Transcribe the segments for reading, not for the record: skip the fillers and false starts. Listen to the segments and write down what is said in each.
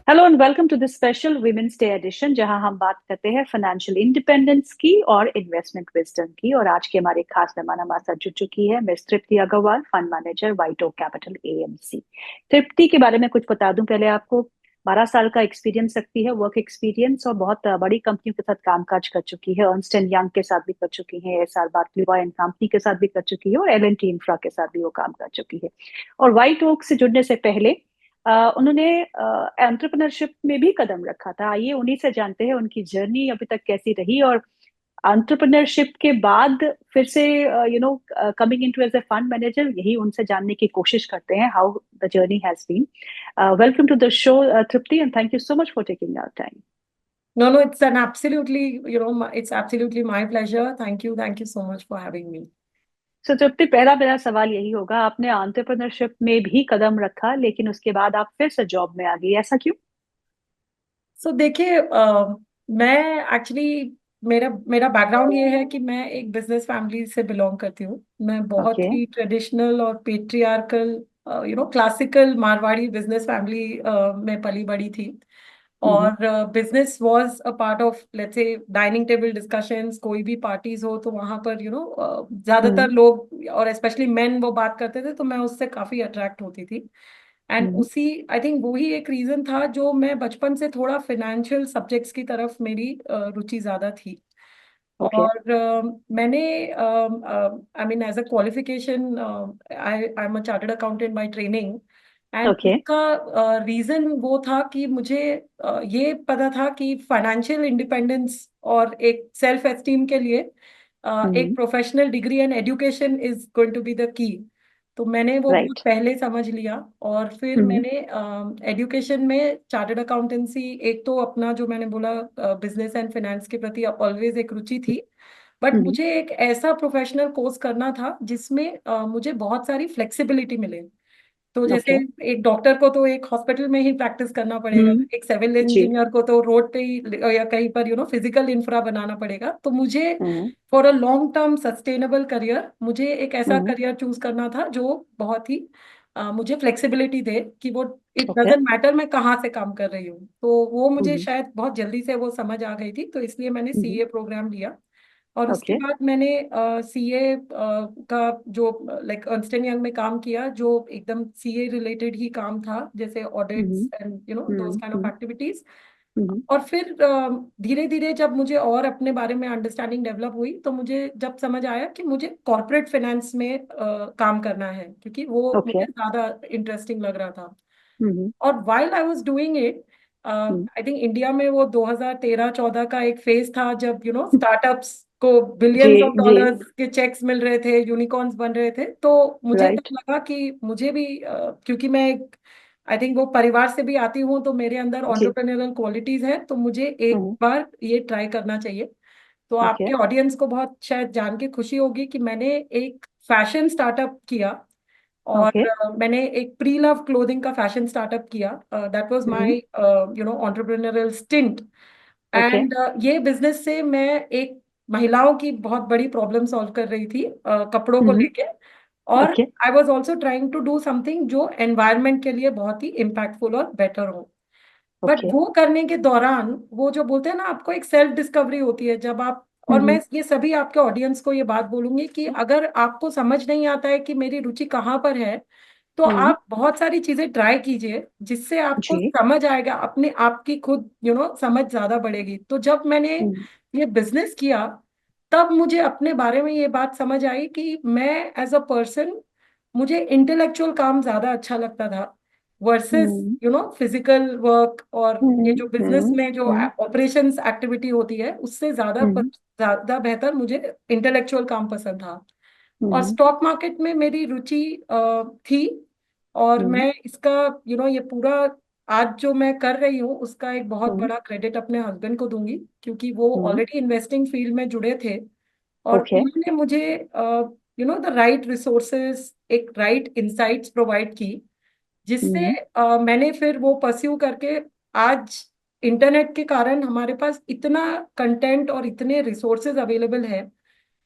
Hello and welcome to this special women's day edition जहां हम बात करते हैं फाइनेंशियल इंडिपेंडेंस की और इन्वेस्टमेंट विजडम की। और आज की हमारी खास मेहमान हमारे साथ जुड़ चुकी है miss Tripti Agarwal, fund manager White Oak Capital AMC. Tripti के बारे में कुछ बता दूं पहले आपको। 12 साल का एक्सपीरियंस रखती है, वर्क एक्सपीरियंस, और बहुत बड़ी कंपनियों के साथ कामकाज कर चुकी है। अर्नस्ट एंड यंग के साथ भी कर चुकी है, एसआर बार्कले एंड कंपनी के साथ भी कर चुकी है, और एल&टी इंफ्रा के साथ भी वो काम कर चुकी है। और व्हाइट ओक से जुड़ने से पहले उन्होंने एंटरप्रेन्योरशिप में भी कदम रखा था। आइए उन्हीं से जानते हैं उनकी जर्नी अभी तक कैसी रही, और एंटरप्रेन्योरशिप के बाद फिर से coming into as a fund manager, यही उनसे जानने की कोशिश करते हैं how the journey has been. Welcome to the show Tripti, and thank you so much for taking our time. No, no, it's an absolutely, it's absolutely my pleasure. Thank you. Thank you so much for having me. सो तृप्ति, पहला मेरा सवाल यही होगा, आपने entrepreneurship में भी कदम रखा लेकिन उसके बाद आप फिर से जॉब में आ गई, ऐसा क्यों? So देखिए, मैं एक्चुअली मेरा मेरा बैकग्राउंड ये है कि मैं एक बिजनेस फैमिली से बिलोंग करती हूँ। मैं बहुत ओके। ही ट्रेडिशनल और patriarchal classical Marwari business family में पली बड़ी थी। हम्म। और business was a part of, let's say, dining table discussions. कोई भी पार्टीज हो तो वहां पर हम्म। ज्यादातर लोग और स्पेशली मेन वो बात करते थे, तो मैं उससे काफी अट्रैक्ट होती थी। एंड हम्म। उसी आई थिंक वही एक रीजन था जो मैं बचपन से थोड़ा फाइनेंशियल सब्जेक्ट्स की तरफ मेरी रुचि ज्यादा थी। ओके। और मैंने I mean as a qualification, I am a chartered accountant by training. And okay. उसका रीजन वो था कि मुझे ये पता था कि फाइनेंशियल इंडिपेंडेंस और एक सेल्फ एस्टीम के लिए एक हम्म। Professional degree and education is going to be the key. तो मैंने वो बहुत राइट। पहले समझ लिया। और फिर हम्म। मैंने एजुकेशन में चार्टर्ड अकाउंटेंसी, एक तो अपना जो मैंने बोला बिजनेस एंड फाइनेंस के प्रति ऑलवेज एक रुचि थी। बट हम्म। मुझे एक ऐसा प्रोफेशनल कोर्स करना था जिसमें मुझे बहुत सारी फ्लेक्सिबिलिटी मिले। तो जैसे ओके। एक डॉक्टर को तो एक हॉस्पिटल में ही प्रैक्टिस करना पड़ेगा, हम्म। एक सिविल जी। इंजीनियर को तो रोड पे ही या कहीं पर फिजिकल इंफ्रा बनाना पड़ेगा। तो मुझे हम्म। For a long term sustainable career, मुझे एक ऐसा हम्म। करियर चूज करना था जो बहुत ही मुझे फ्लेक्सिबिलिटी दे कि वो इट ओके। डजेंट मैटर मैं कहाँ से काम कर रही हूँ। तो वो मुझे हम्म। शायद बहुत जल्दी से वो समझ आ गई थी, तो इसलिए मैंने हम्म। सीए प्रोग्राम लिया। और उसके ओके। बाद मैंने सीए का जो लाइक अर्नस्ट एंड यंग में काम किया, जो एकदम सीए रिलेटेड ही काम था, जैसे हम्म। Audits and those hmm. Kind of hmm. Activities. हम्म। और फिर धीरे धीरे जब मुझे और अपने बारे में अंडरस्टैंडिंग डेवलप हुई, तो मुझे जब समझ आया कि मुझे कॉर्पोरेट फाइनेंस में काम करना है, क्योंकि वो ओके। मुझे ज्यादा इंटरेस्टिंग लग रहा था। हम्म। और while I was doing it, hmm. I think India में वो 2013-14 का एक फेज था जब स्टार्टअप्स को जी। बिलियंस ऑफ जी। डॉलर्स के चेक्स मिल रहे थे, यूनिकॉर्न्स बन रहे थे। तो मुझे तब राइट। लगा कि मुझे भी क्योंकि मैं आई थिंक वो परिवार से भी आती हूँ, तो मेरे अंदर जी। एंटरप्रेन्योरल क्वालिटीज है, तो मुझे एक हम्म। बार ये ट्राई करना चाहिए। तो ओके। आपके ऑडियंस को बहुत शायद जान के खुशी होगी कि मैंने एक फैशन स्टार्टअप किया। और ओके। मैंने एक प्री लव क्लोथिंग का फैशन स्टार्टअप किया। That was my hmm. Entrepreneurial stint. Okay. And ये बिजनेस से मैं एक महिलाओं की बहुत बड़ी प्रॉब्लम सॉल्व कर रही थी, कपड़ों को हम्म। लेके। और okay. I was also trying to do something जो एनवायरनमेंट के लिए बहुत ही इम्पैक्टफुल और बेटर हो। But okay. वो करने के दौरान वो जो बोलते हैं ना, आपको एक सेल्फ डिस्कवरी होती है जब आप, और हम्म। मैं ये सभी आपके ऑडियंस को ये बात बोलूंगी कि अगर आपको समझ नहीं आता है कि मेरी रुचि कहाँ पर है, तो हम्म। आप बहुत सारी चीजें ट्राई कीजिए जिससे आपको जी। समझ आएगा, अपने आप की खुद समझ ज्यादा बढ़ेगी। तो जब मैंने हम्म। ये बिजनेस किया, तब मुझे अपने बारे में ये बात समझ आई कि मैं एज अ पर्सन, मुझे इंटेलेक्चुअल काम ज्यादा अच्छा लगता था वर्सेस हम्म। Physical work. और ये हम्म। जो बिजनेस हम्म। में जो हम्म। ऑपरेशंस एक्टिविटी होती है, उससे ज्यादा हम्म। ज्यादा बेहतर मुझे इंटेलेक्चुअल काम पसंद था। और हम्म। स्टॉक मार्केट में मेरी रुचि थी। और हम्म। मैं इसका ये पूरा आज जो मैं कर रही हूँ, उसका एक बहुत हम्म। बड़ा क्रेडिट अपने हस्बैंड को दूंगी, क्योंकि वो हम्म। ऑलरेडी इन्वेस्टिंग फील्ड में जुड़े थे। और ओके। उन्होंने मुझे द राइट रिसोर्सेज, एक राइट इंसाइट्स प्रोवाइड की, जिससे हम्म। मैंने फिर वो परस्यू करके आज इंटरनेट के कारण हमारे पास इतना कंटेंट और इतने रिसोर्सेज अवेलेबल है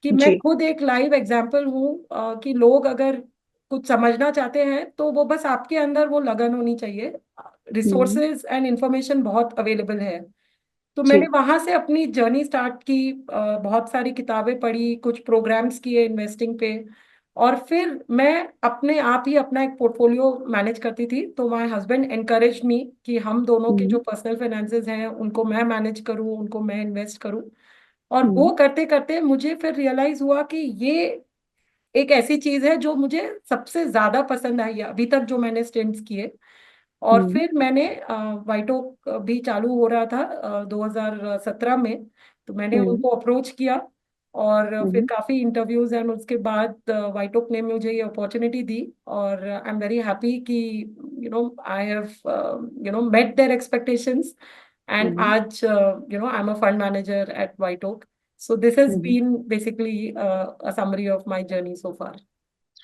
कि मैं जी। खुद एक लाइव एग्जांपल हूँ कि लोग अगर कुछ समझना चाहते हैं तो वो बस आपके अंदर वो लगन होनी चाहिए। रिसोर्सेज एंड इंफॉर्मेशन बहुत अवेलेबल है। तो मैंने जी। वहां से अपनी जर्नी स्टार्ट की, बहुत सारी किताबें पढ़ी, कुछ प्रोग्राम्स किए इन्वेस्टिंग पे, और फिर मैं अपने आप ही अपना एक पोर्टफोलियो मैनेज करती थी। तो माय हस्बैंड एनकरेज मी कि हम दोनों के जो हम्म। पर्सनल फाइनेंसेस हैं उनको मैं मैनेज करूं, उनको मैं इन्वेस्ट करूं। और वो हम्म। करते करते मुझे फिर रियलाइज हुआ कि ये एक ऐसी चीज है जो मुझे सबसे ज्यादा पसंद आई है अभी तक जो मैंने स्टिंट्स किए। और हम्म। फिर मैंने वाइट ओक भी चालू हो रहा था 2017 में, तो मैंने हम्म। उनको अप्रोच किया। और फिर हम्म। काफी इंटरव्यूज एंड उसके बाद वाइट ओक ने मुझे ये अपॉर्चुनिटी दी। और आई एम वेरी हैप्पी कि I have met their expectations. And hmm. आज I am a fund manager at White Oak. So this has hmm. been basically a summary of my journey so far.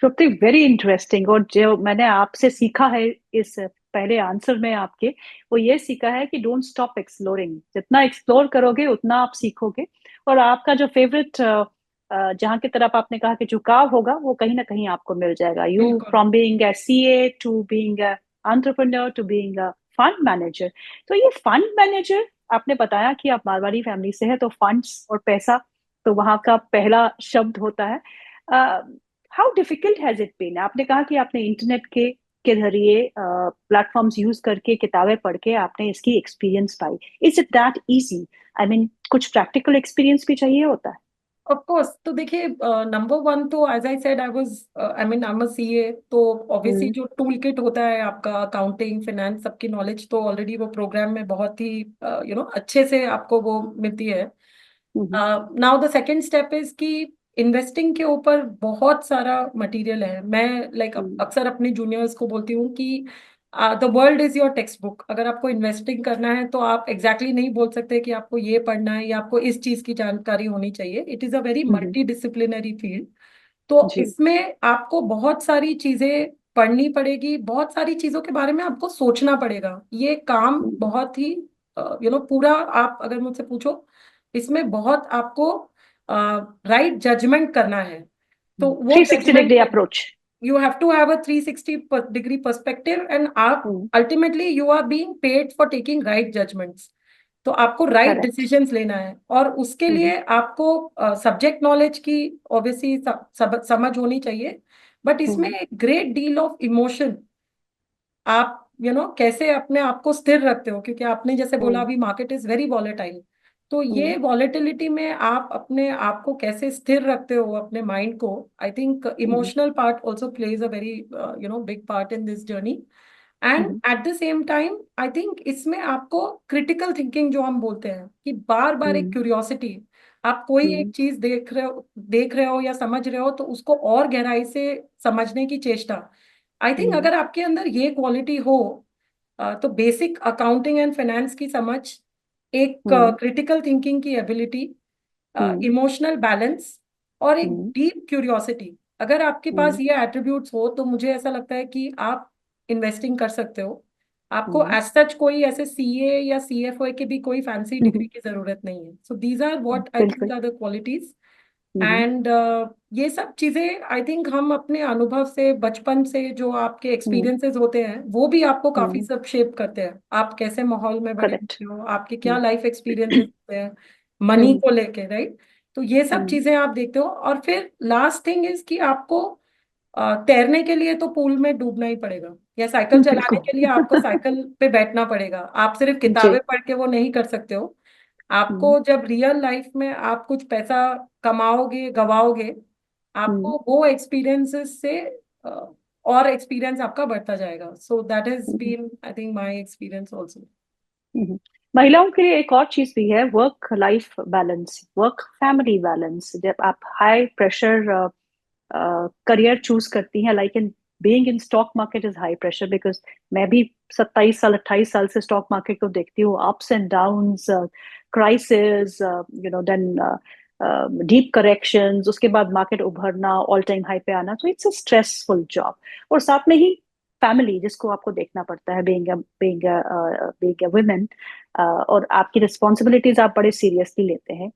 Shruti, very interesting. और जो मैंने आपसे सीखा है इस पहले आंसर में आपके, वो ये सीखा है कि डोंट स्टॉप एक्सप्लोरिंग। जितना एक्सप्लोर करोगे उतना आप सीखोगे। और आपका जो फेवरेट जहाँ की तरफ आपने कहा कि झुकाव होगा, वो कहीं ना कहीं आपको मिल जाएगा। यू बिल्कुल। From being a CA to being an entrepreneur to being a fund manager. तो ये फंड मैनेजर, आपने बताया कि आप मारवाड़ी फैमिली से है, तो फंड्स और पैसा तो वहां का पहला शब्द होता है। How difficult has it been? आपने कहा कि आपने इंटरनेट के जरिए प्लेटफॉर्म्स यूज करके, किताबें पढ़ के आपने इसकी एक्सपीरियंस पाई। Is it that easy? I mean, कुछ प्रैक्टिकल एक्सपीरियंस भी चाहिए होता है। Of course. तो देखिए, नंबर वन तो as I said, I mean I am a CA, तो ऑब्वियसली हम्म। जो टूल किट होता है आपका अकाउंटिंग फाइनेंस सबकी नॉलेज तो ऑलरेडी वो प्रोग्राम में बहुत ही अच्छे से आपको वो मिलती है। हम्म। Now the second step is कि इन्वेस्टिंग के ऊपर बहुत सारा मटेरियल है। मैं हम्म। अक्सर अपने जूनियर्स को बोलती हूँ कि the world is your text book. अगर आपको इन्वेस्टिंग करना है तो आप एग्जैक्टली exactly नहीं बोल सकते कि आपको ये पढ़ना है या आपको इस चीज की जानकारी होनी चाहिए। It is a very hmm. Multi disciplinary field. तो जी। इसमें आपको बहुत सारी चीजें पढ़नी पड़ेगी, बहुत सारी चीजों के बारे में आपको सोचना पड़ेगा। ये काम हम्म। बहुत ही पूरा, आप अगर मुझसे पूछो, इसमें बहुत आपको राइट जजमेंट करना है। तो वो 360 degree judgement, approach. you have to have a 360 degree perspective, and आप हम्म। ultimately you are being paid for taking right judgments। तो आपको राइट करेक्ट। डिसीजंस लेना है, और उसके हम्म। लिए आपको सब्जेक्ट नॉलेज की ऑब्वियसली समझ होनी चाहिए। बट इसमें हम्म। एक ग्रेट डील ऑफ इमोशन, आप कैसे अपने आप को स्थिर रखते हो, क्योंकि आपने जैसे बोला हम्म। अभी मार्केट इज वेरी वॉलेटाइल। तो हम्म। ये वॉलेटिलिटी में आप अपने आप को कैसे स्थिर रखते हो, अपने माइंड को, आई think hmm. Emotional part also plays a very big part in this journey. And hmm. At the same time I think इसमें आपको क्रिटिकल थिंकिंग जो हम बोलते हैं, कि बार बार एक हम्म। क्यूरियोसिटी, आप कोई एक हम्म। चीज देख रहे हो या समझ रहे हो तो उसको और गहराई से समझने की चेष्टा। आई थिंक हम्म। अगर आपके अंदर ये क्वालिटी हो, तो बेसिक अकाउंटिंग एंड फाइनेंस की समझ, एक हम्म। क्रिटिकल थिंकिंग की एबिलिटी, हम्म। इमोशनल बैलेंस, और एक हम्म। डीप क्यूरियोसिटी, अगर आपके पास हम्म। ये एट्रीब्यूट्स हो तो मुझे ऐसा लगता है कि आप इन्वेस्टिंग कर सकते हो। आपको हम्म। एज सच कोई ऐसे सीए या सीएफओ की भी कोई फैंसी डिग्री की जरूरत नहीं है। So these are what I think बिल्कुल। Are the qualities. Hmm. And ये सब चीजें आई थिंक हम अपने अनुभव से, बचपन से जो आपके हम्म। एक्सपीरियंसेस होते हैं वो भी आपको काफी हम्म। सब शेप करते हैं। आप कैसे माहौल में बड़े करेक्ट। होते हो, आपके क्या हम्म। लाइफ एक्सपीरियंसेस होते हैं मनी हम्म। को लेके, राइट। तो ये सब हम्म। चीजें आप देखते हो। और फिर लास्ट थिंग इज कि आपको तैरने के लिए तो पूल में डूबना ही पड़ेगा, या साइकिल चलाने बिल्कुल। के लिए आपको साइकिल पे बैठना पड़ेगा। आप सिर्फ किताबें जी। पढ़ के वो नहीं कर सकते हो। हम्म। आपको जब रियल लाइफ में आप कुछ पैसा कमाओगे, गवाओगे, हम्म। आपको वो एक्सपीरियंसेस से और एक्सपीरियंस आपका बढ़ता जाएगा। So that has hmm. Been I think my experience also. हम्म। महिलाओं के लिए एक और चीज भी है, work life balance, work family balance. जब आप हाई प्रेशर करियर चूज करती हैं, like in being in stock market is high pressure, because मैं भी 27 साल 28 साल से स्टॉक मार्केट को देखती हूँ। Ups and downs, crisis, then deep corrections, उसके बाद मार्केट उभरना, ऑल टाइम हाई पे आना। तो इट्स अ स्ट्रेसफुल जॉब। और साथ में ही फैमिली जिसको आपको देखना पड़ता है, बीइंग अ वुमेन, और आपकी रिस्पॉन्सिबिलिटीज आप बड़े सीरियसली लेते हैं।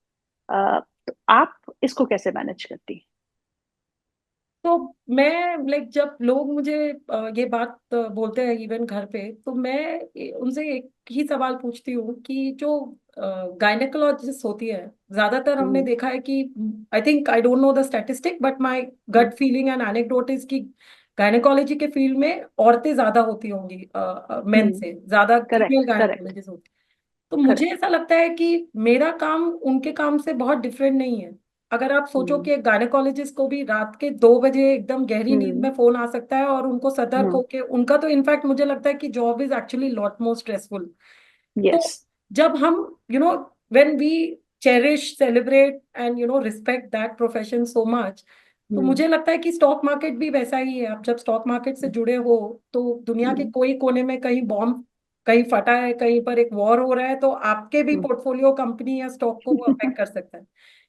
तो आप इसको कैसे मैनेज करती हैं? तो मैं लाइक जब लोग मुझे ये बात बोलते हैं इवन घर पे, तो मैं उनसे एक ही सवाल पूछती हूँ कि जो गायनेकोलॉजिस्ट होती है, ज्यादातर हमने हम्म देखा है कि, I think I don't know the statistic but my hmm gut feeling and anecdote is कि गायनेकोलॉजी के फील्ड में औरतें ज्यादा होती होंगी मेन हम्म। से ज्यादा, फीमेल करेक्ट करेक्ट गायनेकोलॉजिस्ट होती। तो मुझे करेक्ट। ऐसा लगता है कि मेरा काम उनके काम से बहुत डिफरेंट नहीं है। अगर आप सोचो हम्म कि एक गायनेकोलॉजिस्ट को भी रात के 2 बजे एकदम गहरी नींद हम्म में फोन आ सकता है और उनको सतर्क हम्म। होके, उनका तो इनफैक्ट मुझे लगता है कि job is actually lot more stressful. Yes. तो जब हम, when we cherish, celebrate and respect that profession so much, तो हम्म मुझे लगता है कि स्टॉक मार्केट भी वैसा ही है। आप जब स्टॉक मार्केट से जुड़े हो, तो दुनिया के हम्म कोई कोने में कहीं बॉम्ब कहीं फटा है, कहीं पर एक वॉर हो रहा है, तो आपके भी हम्म। पोर्टफोलियो कंपनी या स्टॉक को वो अफेक्ट कर सकता है।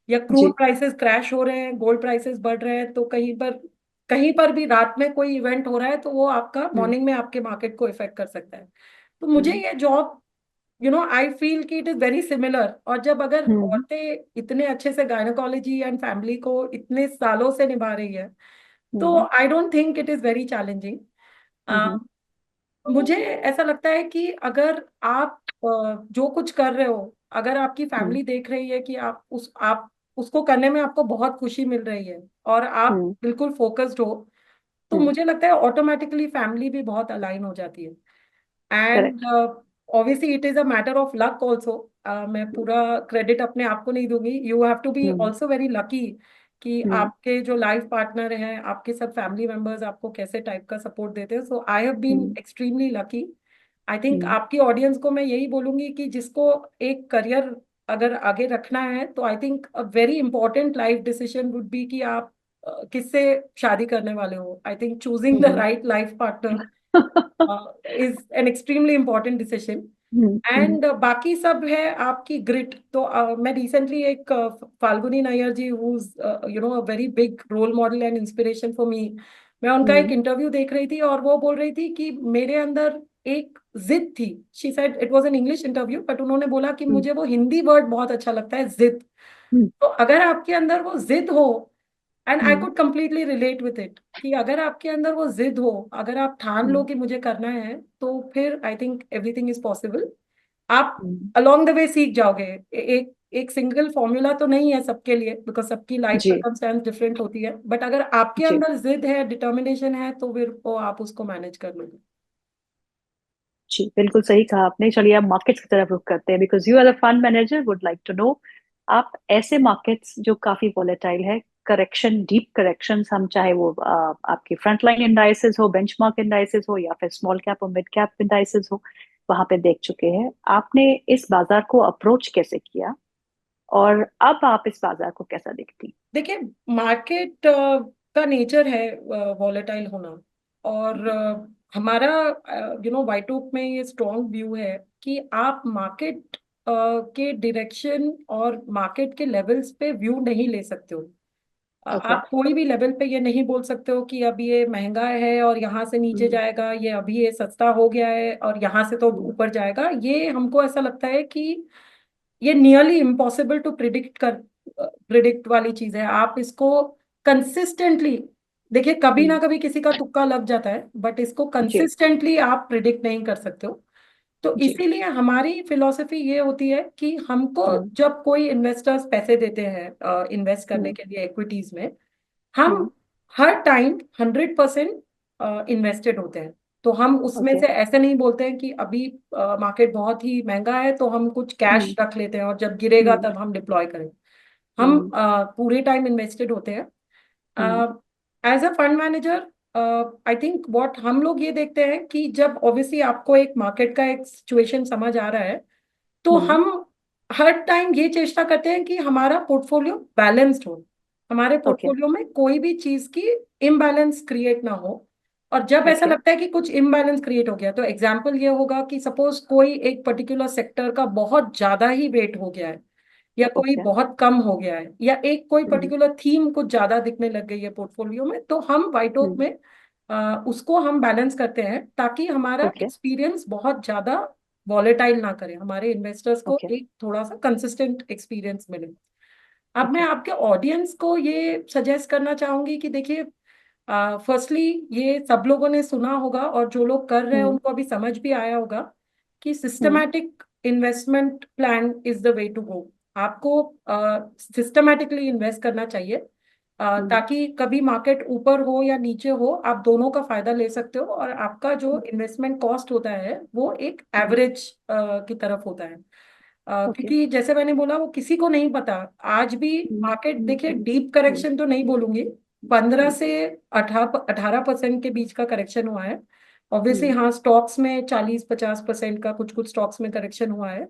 या क्रूड जी। प्राइसेस क्रैश हो रहे हैं, गोल्ड प्राइसेस बढ़ रहे हैं, तो कहीं पर भी रात में कोई इवेंट हो रहा है, तो वो आपका हम्म मॉर्निंग में आपके मार्केट को इफेक्ट कर सकता है। तो मुझे हम्म ये जॉब, आई फील कि इट इज वेरी सिमिलर। और जब अगर हम्म औरतें इतने अच्छे से गायनोकोलॉजी एंड फैमिली को इतने सालों से निभा रही है, तो hmm I don't think it is very challenging. Hmm मुझे ऐसा लगता है कि अगर आप जो कुछ कर रहे हो, अगर आपकी हम्म फैमिली देख रही है कि आप उसको करने में आपको बहुत खुशी मिल रही है और आप हम्म बिल्कुल फोकस्ड हो, तो हम्म। मुझे लगता है ऑटोमेटिकली फैमिली भी बहुत अलाइन हो जाती है। And correct. Obviously it is a matter of luck also. मैं पूरा क्रेडिट अपने आप को नहीं दूंगी, you have to be hmm also very lucky कि हम्म आपके जो लाइफ पार्टनर हैं, आपके सब फैमिली मेंबर्स आपको कैसे टाइप का सपोर्ट देते हैं। So I have been hmm extremely lucky. I think hmm आपकी ऑडियंस को मैं यही बोलूंगी कि जिसको एक करियर अगर आगे रखना है, तो I think a very important life decision would be कि आप किससे शादी करने वाले हो। I think choosing the hmm right life partner is an extremely important decision. Hmm and बाकी सब है आपकी ग्रिट। तो मैं रिसेंटली एक Falguni Nayar ji, who is a very big role model and inspiration for me, मैं उनका एक हम्म इंटरव्यू देख रही थी और वो बोल रही थी कि मेरे अंदर एक जिद थी। She said, it was an English interview, but उन्होंने बोला कि हम्म मुझे वो हिंदी वर्ड बहुत अच्छा लगता है, जिद। हम्म तो अगर आपके अंदर वो जिद हो, and I hmm could completely relate with it, कि अगर आपके अंदर वो जिद हो, अगर आप ठान लो हम्म कि मुझे करना है, तो फिर I think everything is possible. आप हम्म। अलोंग द वे सीख जाओगे। एक एक सिंगल फॉर्मूला तो नहीं है सबके लिए, बिकॉज सबकी लाइफ जी सर्कमस्टेंस डिफरेंट होती है, बट अगर आपके जी अंदर जिद है, डिटर्मिनेशन है, तो फिर वो आप उसको मैनेज कर लोगे। जी, बिल्कुल सही कहा आपने। चलिए अब मार्केट्स की तरफ रुख करते हैं, because you as a fund manager would like to know, आप ऐसे मार्केट्स जो काफी वॉलेटाइल है, करेक्शन, डीप करेक्शंस, हम चाहे वो आपकी फ्रंटलाइन इंडाइसेस हो, बेंचमार्क इंडाइसेस हो, या फिर स्मॉल कैप और मिड कैप इंडाइसेस हो, वहां पे देख चुके हैं। आपने इस बाजार को अप्रोच कैसे किया, और अब आप इस बाजार को कैसा देखती देखिए, मार्केट का नेचर है वॉलेटाइल होना। और हमारा वाइट ओक में ये स्ट्रॉन्ग व्यू है कि आप मार्केट के डायरेक्शन और मार्केट के लेवल्स पे व्यू नहीं ले सकते हो। हैं? ओके। आप कोई भी लेवल पे ये नहीं बोल सकते हो कि अब ये महंगा है और यहाँ से नीचे हम्म जाएगा, ये अभी ये सस्ता हो गया है और यहाँ से तो हम्म ऊपर जाएगा। ये हमको ऐसा लगता है कि ये नियरली इम्पॉसिबल टू प्रिडिक्ट वाली चीज है। आप इसको कंसिस्टेंटली देखिए, कभी ना हम्म। कभी किसी का तुक्का लग जाता है, बट इसको जी कंसिस्टेंटली आप प्रिडिक्ट नहीं कर सकते हो। तो जी। इसीलिए हमारी फिलॉसफी ये होती है कि हमको हम्म जब कोई इन्वेस्टर्स पैसे देते हैं इन्वेस्ट करने हम्म के लिए एक्विटीज में, हम हम्म। हर टाइम 100% इन्वेस्टेड होते हैं। तो हम उसमें ओके। से ऐसे नहीं बोलते हैं कि अभी मार्केट बहुत ही महंगा है तो हम कुछ कैश हम्म रख लेते हैं और जब गिरेगा हम्म तब हम डिप्लॉय करें। हम हम्म पूरे टाइम इन्वेस्टेड होते हैं। Hmm as a fund manager, I think what हम लोग ये देखते हैं कि जब ऑब्वियसली आपको एक मार्केट का एक सिचुएशन समझ आ रहा है, तो हम्म। हम हर टाइम ये चेष्टा करते हैं कि हमारा पोर्टफोलियो बैलेंस्ड हो, हमारे ओके पोर्टफोलियो में कोई भी चीज की इम्बैलेंस क्रिएट ना हो। और जब ऐसा ओके। लगता है कि कुछ इम्बैलेंस क्रिएट हो गया, तो एग्जाम्पल ये होगा कि सपोज कोई एक पर्टिकुलर सेक्टर का बहुत ज्यादा ही वेट हो गया है, या कोई ओके। बहुत कम हो गया है, या एक कोई हम्म पर्टिकुलर थीम कुछ ज्यादा दिखने लग गई है पोर्टफोलियो में, तो हम व्हाइट ओक हम्म। में उसको हम बैलेंस करते हैं ताकि हमारा ओके एक्सपीरियंस बहुत ज्यादा वॉलेटाइल ना करे, हमारे इन्वेस्टर्स को ओके एक थोड़ा सा कंसिस्टेंट एक्सपीरियंस मिले। अब मैं ओके। आपके ऑडियंस को ये सजेस्ट करना चाहूंगी कि देखिए, फर्स्टली ये सब लोगों ने सुना होगा, और जो लोग कर रहे हैं हम्म उनको अभी समझ भी आया होगा कि hmm systematic investment plan is the way to go. आपको सिस्टमैटिकली इन्वेस्ट करना चाहिए, हम्म ताकि कभी मार्केट ऊपर हो या नीचे हो, आप दोनों का फायदा ले सकते हो, और आपका जो इन्वेस्टमेंट कॉस्ट होता है वो एक हम्म। एवरेज की तरफ होता है। ओके। क्योंकि जैसे मैंने बोला, वो किसी को नहीं पता। आज भी मार्केट देखिए, डीप करेक्शन तो नहीं बोलूंगी, 15 से 18% के बीच का करेक्शन हुआ है। ऑब्वियसली हाँ, स्टॉक्स में 40-50% का कुछ कुछ स्टॉक्स में करेक्शन हुआ है।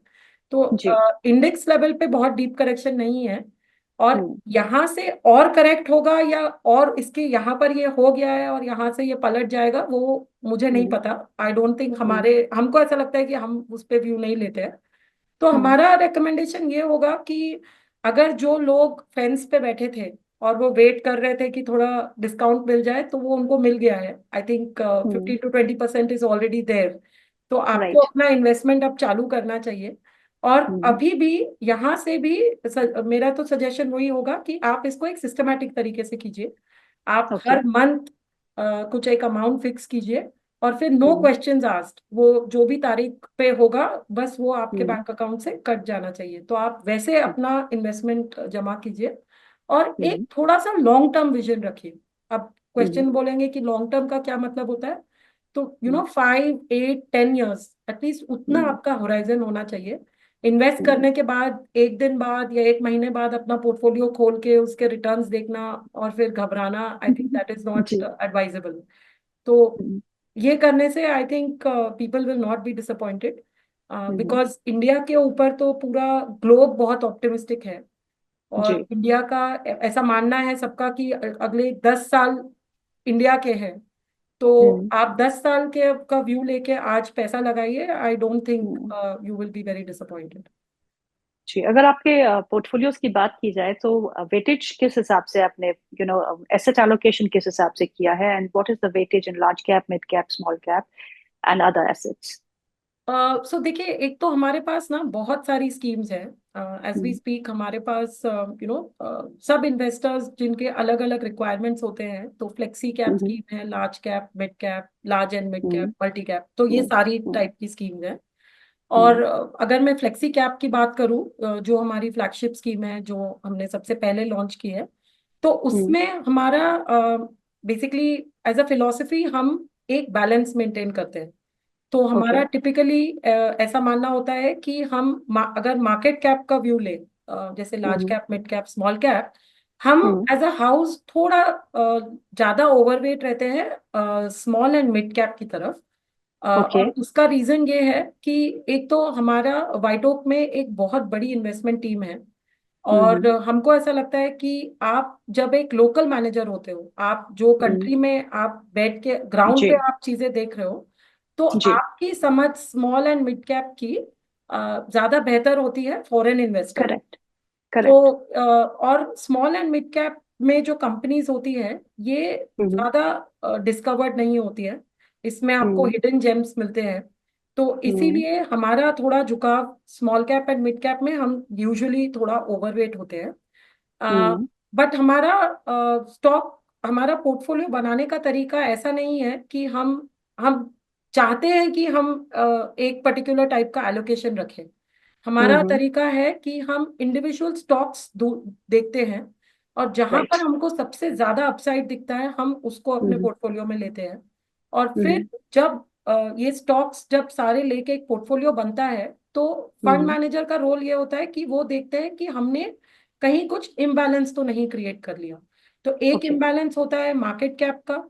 तो जी। इंडेक्स लेवल पे बहुत डीप करेक्शन नहीं है। और हम्म यहाँ से और करेक्ट होगा, या और इसके यहाँ पर ये हो गया है और यहाँ से ये पलट जाएगा, वो मुझे नहीं हम्म पता। आई डोंट थिंक, हम्म हमारे हमको ऐसा लगता है कि हम उस पर व्यू नहीं लेते हैं। तो हम्म हमारा रिकमेंडेशन ये होगा कि अगर जो लोग फेंस पे बैठे थे और वो वेट कर रहे थे कि थोड़ा डिस्काउंट मिल जाए, तो वो उनको मिल गया है। I think hmm. 15-20% is already there. तो आपको राइट। अपना इन्वेस्टमेंट अब चालू करना चाहिए। और हम्म अभी भी यहाँ से भी मेरा तो सजेशन वही होगा कि आप इसको एक सिस्टमैटिक तरीके से कीजिए। आप ओके। हर मंथ कुछ एक अमाउंट फिक्स कीजिए, और फिर नो हम्म क्वेश्चंस आस्क्ड, वो जो भी तारीख पे होगा बस वो आपके हम्म बैंक अकाउंट से कट जाना चाहिए। तो आप वैसे अपना इन्वेस्टमेंट जमा कीजिए, और एक हम्म थोड़ा सा लॉन्ग टर्म विजन रखिए। अब हम्म क्वेश्चन बोलेंगे कि लॉन्ग टर्म का क्या मतलब होता है, तो हम्म 5-8-10 years एटलीस्ट उतना हम्म आपका होराइजन होना चाहिए। इन्वेस्ट हम्म करने के बाद एक दिन बाद या एक महीने बाद अपना पोर्टफोलियो खोल के उसके रिटर्न्स देखना और फिर घबराना, I think that is not जी। एडवाइजेबल। तो हम्म ये करने से I think people will not be disappointed, hmm because India के ऊपर तो पूरा ग्लोब बहुत ऑप्टिमिस्टिक है। और जी। इंडिया का ऐसा मानना है सबका कि अगले 10 साल इंडिया के हैं। तो हम्म आप 10 साल के का व्यू लेके आज पैसा लगाइए, I don't think hmm you will be very disappointed. जी। अगर आपके पोर्टफोलियोज की बात की जाए तो वेटेज किस हिसाब से आपने एसेट एलोकेशन किस हिसाब से किया है, and what is the weightage in large cap, mid cap, small cap and other assets? So देखिए, एक तो हमारे पास ना बहुत सारी स्कीम्स हैं। एज वी हम्म स्पीक हमारे पास सब इन्वेस्टर्स जिनके अलग अलग रिक्वायरमेंट्स होते हैं, तो फ्लेक्सी कैप हम्म स्कीम है, large cap, mid cap, large and mid cap, hmm multi cap, तो ये हम्म सारी हम्म टाइप की स्कीम्स हैं। और हम्म अगर मैं फ्लेक्सी कैप की बात करूं, जो हमारी फ्लैगशिप स्कीम है, जो हमने सबसे पहले लॉन्च की है, तो हम्म उसमें हमारा बेसिकली एज अ फिलोसफी हम एक बैलेंस मेंटेन करते हैं। तो ओके। हमारा टिपिकली ऐसा मानना होता है कि अगर मार्केट कैप का व्यू ले, जैसे large hmm cap, mid cap, small cap, हम हम्म एज अ हाउस थोड़ा ज्यादा ओवरवेट रहते हैं स्मॉल एंड मिड कैप की तरफ। ओके। और उसका रीजन ये है कि एक तो हमारा वाइटोक में एक बहुत बड़ी इन्वेस्टमेंट टीम है। और हम्म हमको ऐसा लगता है कि आप जब एक लोकल मैनेजर होते हो, आप जो हम्म कंट्री में आप बैठ के ग्राउंड पे जी। आप चीजें देख रहे हो, तो जी। आपकी समझ स्मॉल एंड मिड कैप की ज्यादा बेहतर होती है फॉरेन इन्वेस्टर। करेक्ट। तो करेक्ट। और स्मॉल एंड मिड कैप में जो कंपनीज होती है, ये हम्म ज्यादा डिस्कवर्ड नहीं होती है, इसमें आपको हम्म हिडन जेम्स मिलते हैं। तो हम्म इसीलिए हमारा थोड़ा झुकाव small cap and mid cap में हम यूजुअली थोड़ा ओवरवेट होते हैं। हम्म बट हमारा स्टॉक, हमारा पोर्टफोलियो बनाने का तरीका ऐसा नहीं है कि हम चाहते हैं कि हम एक पर्टिकुलर टाइप का एलोकेशन रखें। हमारा हम्म। तरीका है कि हम इंडिविजुअल स्टॉक्स देखते हैं, और जहां राइट। पर हमको सबसे ज्यादा अपसाइड दिखता है हम उसको अपने हम्म पोर्टफोलियो में लेते हैं। और फिर हम्म जब ये स्टॉक्स जब सारे लेके एक पोर्टफोलियो बनता है, तो फंड हम्म मैनेजर का रोल ये होता है कि वो देखते हैं कि हमने कहीं कुछ इम्बैलेंस तो नहीं क्रिएट कर लिया। तो एक ओके। इम्बैलेंस होता है मार्केट कैप का,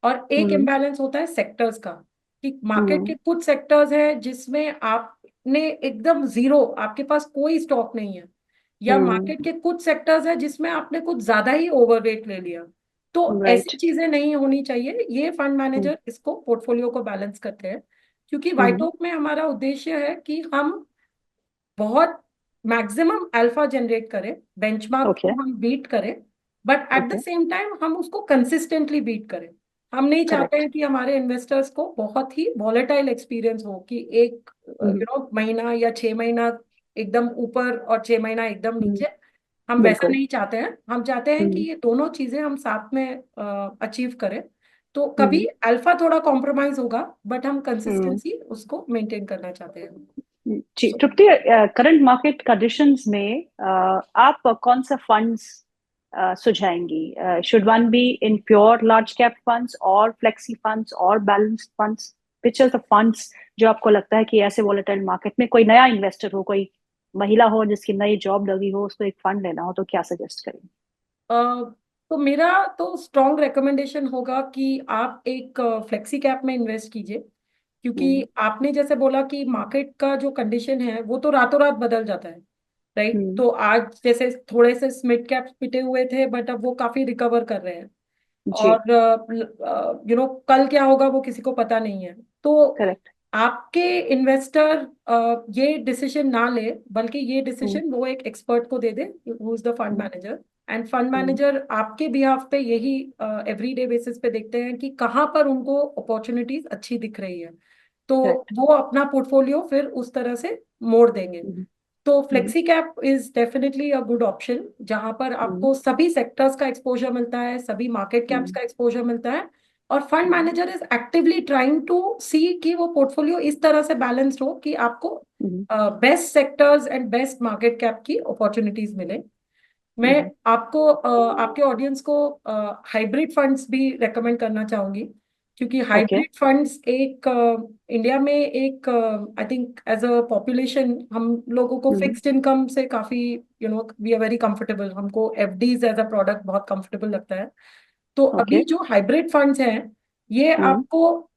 और एक हम्म इम्बैलेंस होता है सेक्टर्स का। कि मार्केट के हम्म कुछ सेक्टर्स हैं जिसमें आपने एकदम जीरो, आपके पास कोई स्टॉक नहीं है, या मार्केट हम्म। के कुछ सेक्टर्स हैं जिसमें आपने कुछ ज्यादा ही ओवरवेट ले लिया। तो ऐसी राइट। चीजें नहीं होनी चाहिए। ये फंड हम्म मैनेजर इसको पोर्टफोलियो को बैलेंस करते हैं, क्योंकि हम्म वाइटोक में हमारा उद्देश्य है कि हम बहुत मैक्सिमम अल्फा जनरेट करें, बेंचमार्क ओके। को हम बीट करें, but at the okay. Same time हम उसको कंसिस्टेंटली बीट करें। हम नहीं चाहते करेक्ट। हैं कि हमारे इन्वेस्टर्स को बहुत ही वॉलेटाइल एक्सपीरियंस हो, कि एक हम्म महीना या 6 महीना एकदम ऊपर और 6 महीना एकदम हम्म नीचे। हम वैसा बिल्कुल। नहीं चाहते हैं, हम चाहते हैं कि हम्म। ये दोनों चीजें हम साथ में अचीव करें। तो कभी हम्म। अल्फा थोड़ा कॉम्प्रोमाइज होगा, बट हम हम्म। कंसिस्टेंसी उसको मेंटेन करना चाहते हैं। जी So, Tripti, current market conditions में आप कौन सा फंड्स सुझाएंगी? Should one be in pure large cap funds और फ्लेक्सी फंड्स और balanced funds? Which are the funds जो आपको लगता है कि ऐसे वोलेटाइल मार्केट में कोई नया इन्वेस्टर हो, कोई महिला हो जिसकी नई जॉब लगी हो, उसको एक फंड लेना हो, तो क्या सजेस्ट करेंगे? अ, तो मेरा तो स्ट्रॉन्ग रिकमेंडेशन होगा कि आप एक फ्लेक्सी कैप में इन्वेस्ट कीजिए। क्योंकि हम्म। आपने जैसे बोला कि मार्केट का जो कंडीशन है वो तो रातों रात बदल जाता है, राइट? हम्म। तो आज जैसे थोड़े से मिड कैप पिटे हुए थे, बट अब वो काफी रिकवर कर रहे हैं। जी। और कल क्या होगा वो किसी को पता नहीं है। तो करेक्ट। आपके इन्वेस्टर ये डिसीजन ना ले, बल्कि ये हम्म। डिसीजन वो एक एक्सपर्ट को दे दे, who is the fund hmm. Manager. And fund hmm. Manager आपके बिहाफ पे यही एवरीडे बेसिस पे देखते हैं कि कहाँ पर उनको अपॉर्चुनिटीज अच्छी दिख रही है, तो करेक्ट। वो अपना पोर्टफोलियो फिर उस तरह से मोड़ देंगे। हम्म। तो hmm. Flexi cap is definitely a good option, जहां पर हम्म। आपको सभी सेक्टर्स का एक्सपोजर मिलता है, सभी मार्केट कैप्स हम्म। का एक्सपोजर मिलता है। और fund hmm. Manager is actively trying to see कि वो पोर्टफोलियो इस तरह से बैलेंस्ड हो कि आपको hmm. Best sectors and best market cap की अपॉर्चुनिटीज मिले। मैं हम्म। आपको आपके ऑडियंस को हाइब्रिड फंड्स भी रेकमेंड करना चाहूंगी। क्योंकि ओके। हाइब्रिड फंड्स एक इंडिया में एक I think as a population हम लोगों को हम्म। फिक्स्ड इनकम से काफी वी आर वेरी कंफर्टेबल, हमको एफडीज एज अ प्रोडक्ट बहुत कंफर्टेबल लगता है। तो ओके। अभी जो हाइब्रिड फंड्स हैं ये हम्म। आपको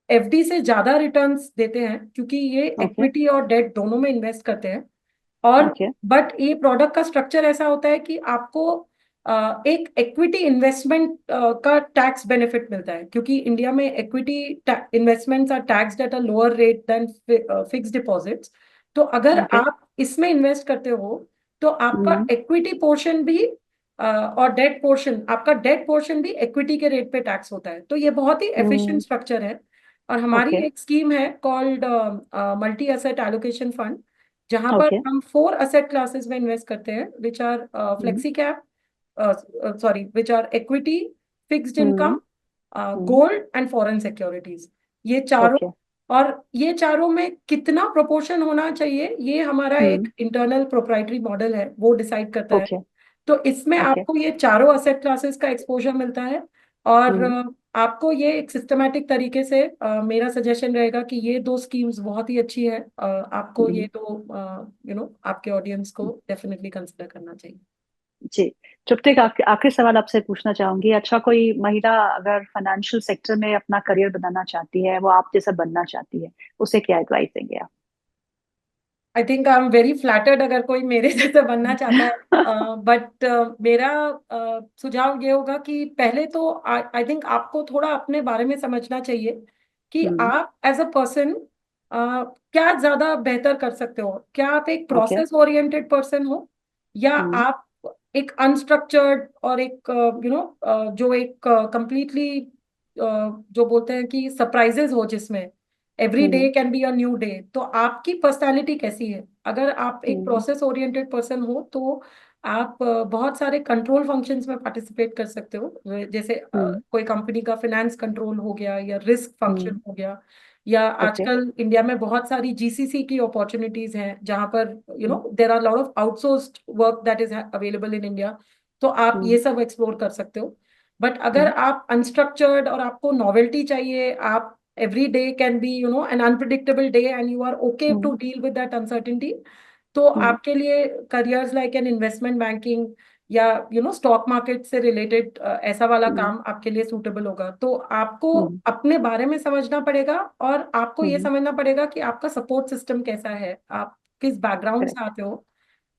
एफडी से ज्यादा रिटर्न्स देते हैं, क्योंकि ये ओके। इक्विटी और डेट दोनों में इन्वेस्ट करते हैं। और ओके। बट ये प्रोडक्ट का स्ट्रक्चर ऐसा होता है कि आपको एक इक्विटी इन्वेस्टमेंट का टैक्स बेनिफिट मिलता है, क्योंकि इंडिया में equity investments are taxed at a lower rate than fixed deposits. तो अगर ओके। आप इसमें इन्वेस्ट करते हो तो आपका हम्म। इक्विटी पोर्शन भी और डेट पोर्शन, आपका डेट पोर्शन भी इक्विटी के रेट पे टैक्स होता है। तो ये बहुत ही एफिशिएंट हम्म। स्ट्रक्चर है। और हमारी ओके। एक स्कीम है called multi asset allocation fund, जहां पर ओके। हम 4 एसेट क्लासेस में इन्वेस्ट करते हैं, which are hmm. Flexi cap, sorry, which are equity, fixed hmm. Income, hmm. Gold and foreign securities. ये चारों। ओके। और ये चारों में कितना प्रोपोर्शन होना चाहिए ये हमारा एक हम्म। इंटरनल प्रोप्राइटरी मॉडल है, वो डिसाइड करता है। ओके। तो इसमें ओके। आपको ये चारों असेट क्लासेस का एक्सपोजर मिलता है। और हम्म। आपको ये एक सिस्टमेटिक तरीके से मेरा सजेशन रहेगा कि ये दो स्कीम्स बहुत ही अच्छी है। आपको ये हम्म। दो आपके ऑडियंस को डेफिनेटली कंसिडर करना चाहिए। जी। तृप्ति, एक आखिरी सवाल आपसे पूछना चाहूंगी। अच्छा, कोई महिला अगर फाइनेंशियल सेक्टर में अपना करियर बनाना चाहती है, वो आप जैसा बनना चाहती है, उसे क्या एडवाइस देंगे आप? आई think I am very flattered अगर कोई मेरे जैसे बनना चाहता है। बट मेरा सुझाव ये होगा कि पहले तो आई थिंक आपको थोड़ा अपने बारे में समझना चाहिए कि हम्म। आप एज अ पर्सन क्या ज्यादा बेहतर कर सकते हो। क्या आप एक ओके। प्रोसेस ओरिएंटेड पर्सन हो, या हम्म। आप एक अनस्ट्रक्चर्ड और एक जो एक कंप्लीटली जो बोलते हैं कि सरप्राइजेज हो, जिसमें every day hmm. Can be a new day. तो आपकी पर्सनालिटी कैसी है? अगर आप एक हम्म। प्रोसेस ओरिएंटेड पर्सन हो तो आप बहुत सारे कंट्रोल फंक्शंस में पार्टिसिपेट कर सकते हो, जैसे हम्म। कोई कंपनी का फाइनेंस कंट्रोल हो गया, या रिस्क हम्म। फंक्शन हो गया, या ओके। आजकल इंडिया में बहुत सारी जीसीसी की अपॉर्चुनिटीज हैं, जहां पर hmm. There are lot of outsourced work that is available in India. तो आप ये हम्म। सब एक्सप्लोर कर सकते हो। बट अगर हम्म। आप अनस्ट्रक्चर्ड और आपको नॉवेल्टी चाहिए, आप every day can be an unpredictable day and you are okay to hmm. deal with that uncertainty, तो हम्म। आपके लिए careers like an investment banking या स्टॉक मार्केट से रिलेटेड ऐसा वाला हम्म। काम आपके लिए सूटेबल होगा। तो आपको हम्म। अपने बारे में समझना पड़ेगा, और आपको ये हम्म। समझना पड़ेगा कि आपका सपोर्ट सिस्टम कैसा है, आप किस बैकग्राउंड से करेक्ट। आते हो।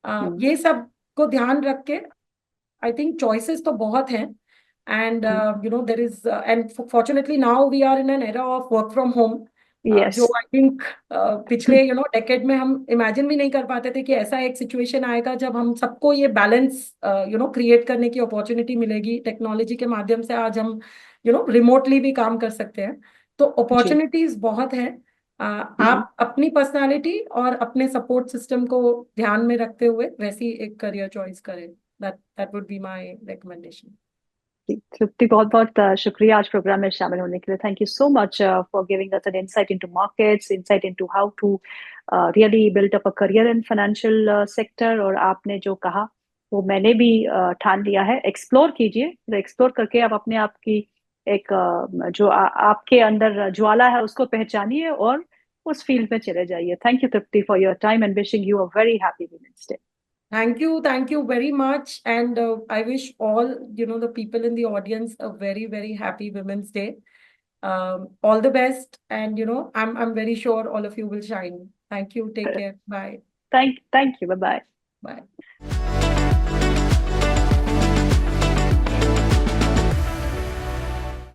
हम्म। ये सब को ध्यान रख के आई थिंक चॉइसेस तो बहुत हैं। And hmm. There is and fortunately now we are in an era of work from home, yes. जो आई थिंक पिछले डेकेड में हम इमेजिन भी नहीं कर पाते थे कि ऐसा एक सिचुएशन आएगा जब हम सबको ये बैलेंस क्रिएट करने की अपॉर्चुनिटी मिलेगी। टेक्नोलॉजी के माध्यम से आज हम रिमोटली भी काम कर सकते हैं। तो जी। अपॉर्चुनिटीज बहुत हैं। आप अपनी पर्सनालिटी और अपने सपोर्ट सिस्टम को ध्यान में रखते हुए वैसी एक करियर चॉइस करें. That would be my recommendation. Tripti, बहुत बहुत शुक्रिया आज प्रोग्राम में शामिल होने के लिए। Thank you so much for giving us an insight into markets, insight into how to really build up a career in financial sector. और आपने जो कहा वो मैंने भी ठान लिया है। एक्सप्लोर कीजिए, एक्सप्लोर करके आप अपने आप की एक जो आपके अंदर ज्वाला है उसको पहचानिए और उस फील्ड में चले जाइए। Thank you Tripti for your time and wishing you a very happy women's day. Thank you very much. And I wish all, the people in the audience a very, very happy Women's Day. All the best. And, I'm very sure all of you will shine. Thank you. Take care. Bye. Thank you, bye bye. Bye.